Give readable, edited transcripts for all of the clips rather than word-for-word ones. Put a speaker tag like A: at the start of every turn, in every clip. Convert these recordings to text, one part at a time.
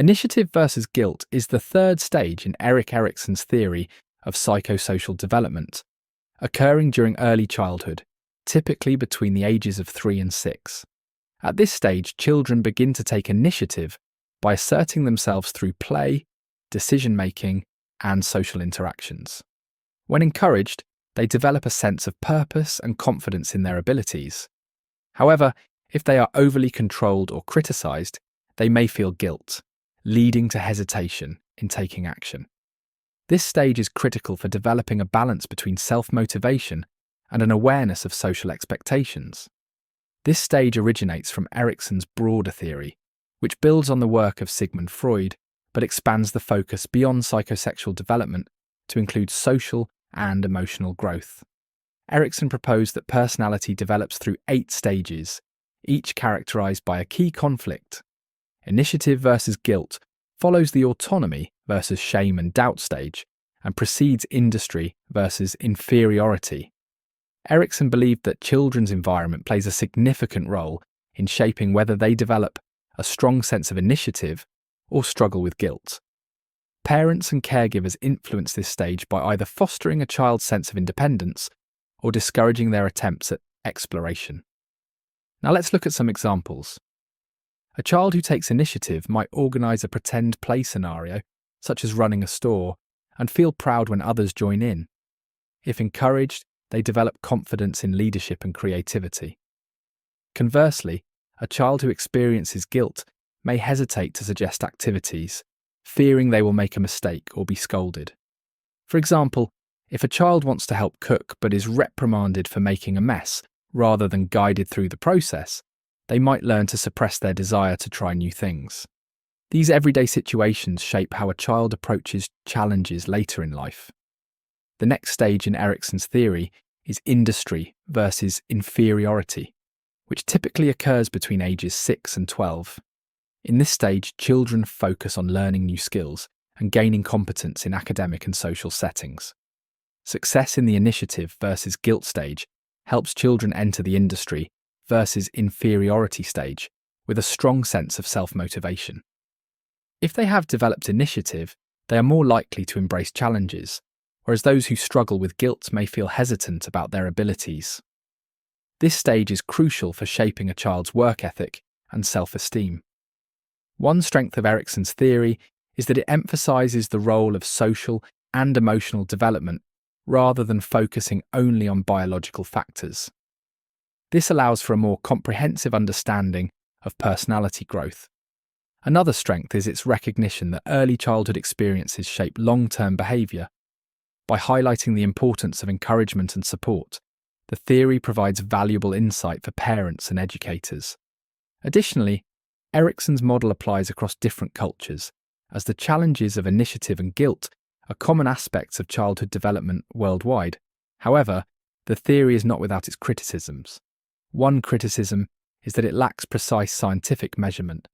A: Initiative versus guilt is the third stage in Erik Erikson's theory of psychosocial development, occurring during early childhood, typically between the ages of 3 and 6. At this stage, children begin to take initiative by asserting themselves through play, decision-making, and social interactions. When encouraged, they develop a sense of purpose and confidence in their abilities. However, if they are overly controlled or criticized, they may feel guilt, leading to hesitation in taking action. This stage is critical for developing a balance between self-motivation and an awareness of social expectations. This stage originates from Erikson's broader theory, which builds on the work of Sigmund Freud but expands the focus beyond psychosexual development to include social and emotional growth. Erikson proposed that personality develops through 8 stages, each characterized by a key conflict. Initiative versus guilt follows the autonomy versus shame and doubt stage and precedes industry versus inferiority. Erikson believed that children's environment plays a significant role in shaping whether they develop a strong sense of initiative or struggle with guilt. Parents and caregivers influence this stage by either fostering a child's sense of independence or discouraging their attempts at exploration. Now let's look at some examples. A child who takes initiative might organise a pretend play scenario, such as running a store, and feel proud when others join in. If encouraged, they develop confidence in leadership and creativity. Conversely, a child who experiences guilt may hesitate to suggest activities, fearing they will make a mistake or be scolded. For example, if a child wants to help cook but is reprimanded for making a mess rather than guided through the process, they might learn to suppress their desire to try new things. These everyday situations shape how a child approaches challenges later in life. The next stage in Erikson's theory is industry versus inferiority, which typically occurs between ages 6 and 12. In this stage, children focus on learning new skills and gaining competence in academic and social settings. Success in the initiative versus guilt stage helps children enter the industry versus inferiority stage with a strong sense of self-motivation. If they have developed initiative, they are more likely to embrace challenges, whereas those who struggle with guilt may feel hesitant about their abilities. This stage is crucial for shaping a child's work ethic and self-esteem. One strength of Erikson's theory is that it emphasizes the role of social and emotional development rather than focusing only on biological factors. This allows for a more comprehensive understanding of personality growth. Another strength is its recognition that early childhood experiences shape long-term behavior. By highlighting the importance of encouragement and support, the theory provides valuable insight for parents and educators. Additionally, Erikson's model applies across different cultures, as the challenges of initiative and guilt are common aspects of childhood development worldwide. However, the theory is not without its criticisms. One criticism is that it lacks precise scientific measurement,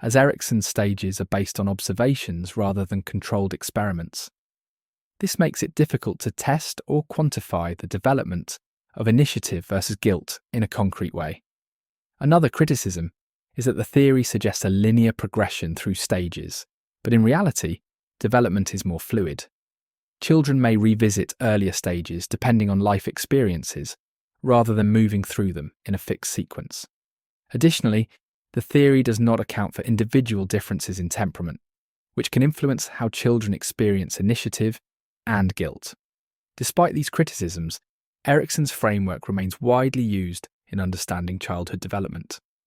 A: as Erikson's stages are based on observations rather than controlled experiments. This makes it difficult to test or quantify the development of initiative versus guilt in a concrete way. Another criticism is that the theory suggests a linear progression through stages, but in reality, development is more fluid. Children may revisit earlier stages depending on life experiences, rather than moving through them in a fixed sequence. Additionally, the theory does not account for individual differences in temperament, which can influence how children experience initiative and guilt. Despite these criticisms, Erikson's framework remains widely used in understanding childhood development.